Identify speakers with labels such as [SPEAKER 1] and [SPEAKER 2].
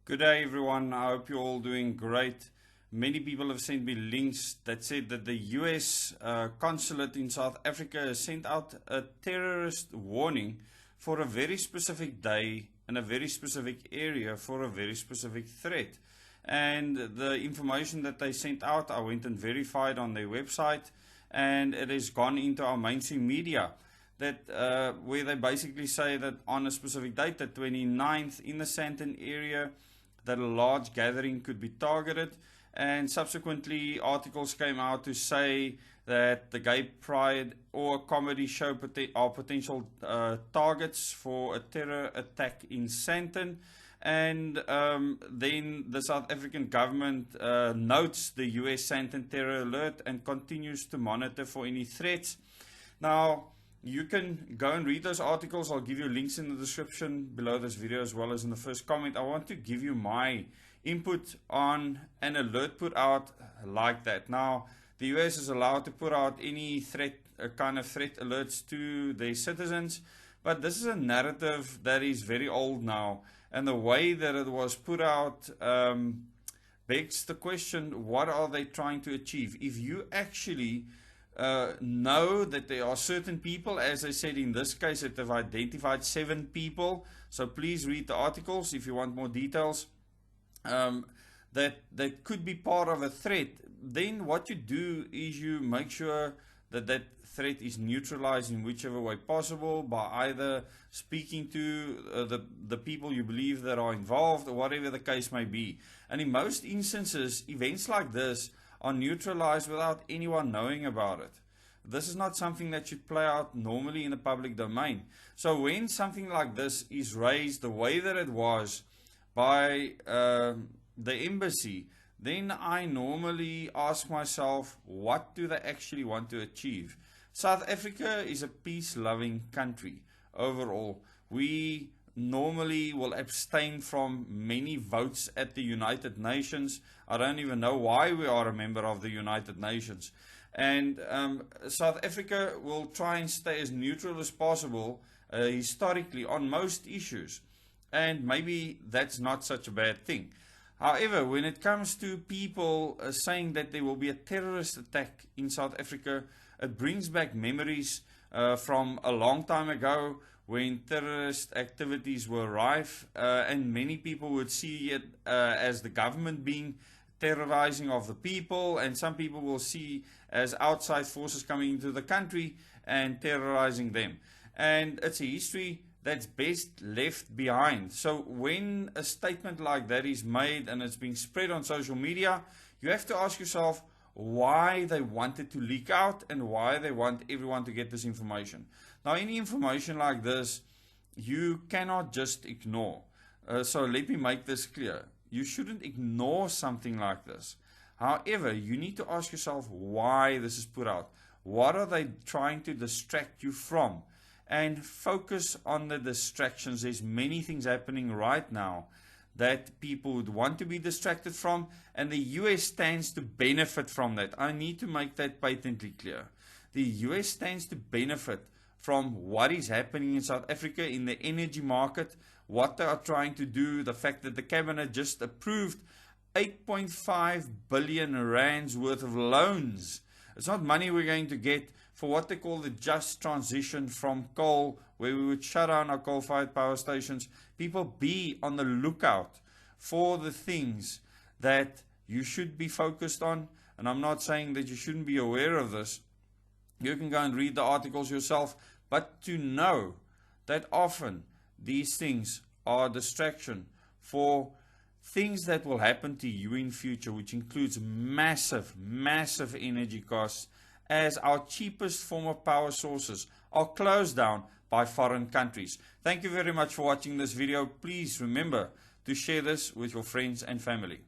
[SPEAKER 1] Good day everyone, I hope you're all doing great. Many people have sent me links that said that the US consulate in South Africa has sent out a terrorist warning for a very specific day in a very specific area for a very specific threat. And the information that they sent out, I went and verified on their website, and it has gone into our mainstream media. That where they basically say that on a specific date, the 29th, in the Sandton area, that a large gathering could be targeted, and subsequently articles came out to say that the gay pride or comedy show are potential targets for a terror attack in Sandton. And then the South African government notes the US Sandton terror alert and continues to monitor for any threats. Now, you can go and read those articles. I'll give you links in the description below this video as well as in the first comment. I want to give you my input on an alert put out like that. Now, the US is allowed to put out any threat, kind of threat alerts to their citizens, but this is a narrative that is very old now, and the way that it was put out begs the question, what are they trying to achieve? If you actually know that there are certain people, as I said in this case, that have identified 7 people, so please read the articles if you want more details, that could be part of a threat, then what you do is you make sure that that threat is neutralized in whichever way possible by either speaking to the people you believe that are involved or whatever the case may be. And in most instances, events like this are neutralized without anyone knowing about it. This is not something that should play out normally in the public domain. So when something like this is raised the way that it was by the embassy, then I normally ask myself, what do they actually want to achieve? South Africa is a peace-loving country overall. We normally will abstain from many votes at the United Nations. I don't even know why we are a member of the United Nations. And South Africa will try and stay as neutral as possible historically on most issues. And maybe that's not such a bad thing. However, when it comes to people saying that there will be a terrorist attack in South Africa, it brings back memories from a long time ago when terrorist activities were rife, and many people would see it as the government being terrorizing of the people, and some people will see as outside forces coming into the country and terrorizing them. And it's a history that's best left behind. So when a statement like that is made and it's being spread on social media, you have to ask yourself why they want it to leak out and why they want everyone to get this information. Now, any information like this, you cannot just ignore. So let me make this clear. You shouldn't ignore something like this. However, you need to ask yourself why this is put out. What are they trying to distract you from? And focus on the distractions. There's many things happening right now that people would want to be distracted from, and the US stands to benefit from that. I need to make that patently clear. The US stands to benefit from what is happening in South Africa in the energy market, what they are trying to do, the fact that the cabinet just approved 8.5 billion rands worth of loans. It's not money we're going to get for what they call the just transition from coal, where we would shut down our coal-fired power stations. People, be on the lookout for the things that you should be focused on. And I'm not saying that you shouldn't be aware of this. You can go and read the articles yourself, but to know that often these things are a distraction for things that will happen to you in future, which includes massive, massive energy costs, as our cheapest form of power sources are closed down by foreign countries. Thank you very much for watching this video. Please remember to share this with your friends and family.